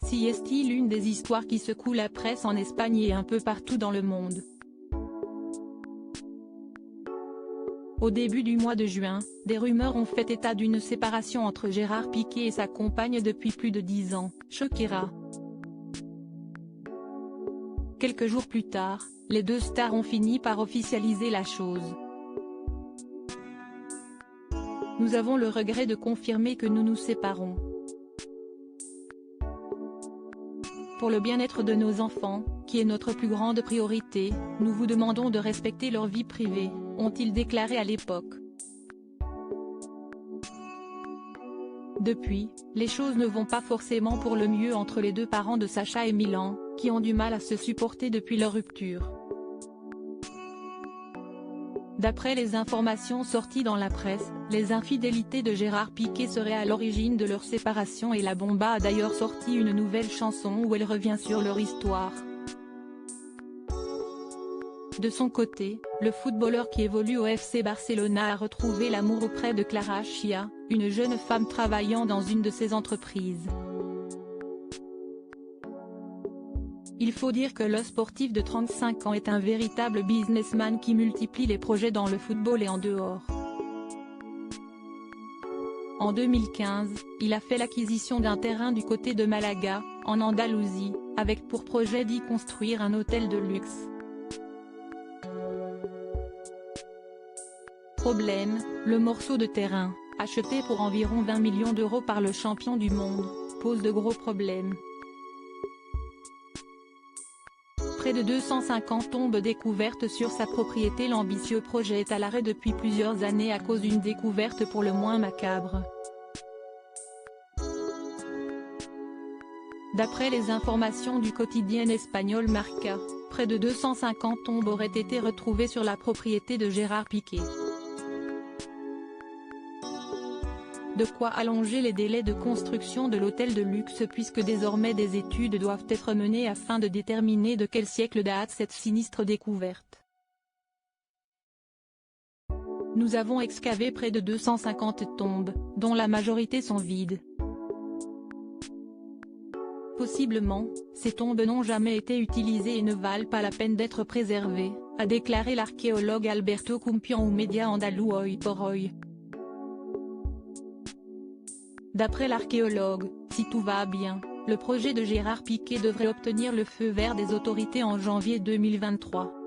Si est l'une des histoires qui secouent la presse en Espagne et un peu partout dans le monde. Au début du mois de juin, des rumeurs ont fait état d'une séparation entre Gérard Piqué et sa compagne depuis plus de 10 ans, Shakira. Quelques jours plus tard, les deux stars ont fini par officialiser la chose. Nous avons le regret de confirmer que nous nous séparons. Pour le bien-être de nos enfants, qui est notre plus grande priorité, nous vous demandons de respecter leur vie privée, ont-ils déclaré à l'époque. Depuis, les choses ne vont pas forcément pour le mieux entre les deux parents de Sacha et Milan, qui ont du mal à se supporter depuis leur rupture. D'après les informations sorties dans la presse, les infidélités de Gérard Piqué seraient à l'origine de leur séparation et la Bomba a d'ailleurs sorti une nouvelle chanson où elle revient sur leur histoire. De son côté, le footballeur qui évolue au FC Barcelona a retrouvé l'amour auprès de Clara Chia, une jeune femme travaillant dans une de ses entreprises. Il faut dire que le sportif de 35 ans est un véritable businessman qui multiplie les projets dans le football et en dehors. En 2015, il a fait l'acquisition d'un terrain du côté de Malaga, en Andalousie, avec pour projet d'y construire un hôtel de luxe. Problème, le morceau de terrain, acheté pour environ 20 millions d'euros par le champion du monde, pose de gros problèmes. Près de 250 tombes découvertes sur sa propriété. L'ambitieux projet est à l'arrêt depuis plusieurs années à cause d'une découverte pour le moins macabre. D'après les informations du quotidien espagnol Marca, près de 250 tombes auraient été retrouvées sur la propriété de Gérard Piqué. De quoi allonger les délais de construction de l'hôtel de luxe puisque désormais des études doivent être menées afin de déterminer de quel siècle date cette sinistre découverte. Nous avons excavé près de 250 tombes, dont la majorité sont vides. Possiblement, ces tombes n'ont jamais été utilisées et ne valent pas la peine d'être préservées, a déclaré l'archéologue Alberto Cumpian aux médias andalous Hoy por Hoy. D'après l'archéologue, si tout va bien, le projet de Gérard Piqué devrait obtenir le feu vert des autorités en janvier 2023.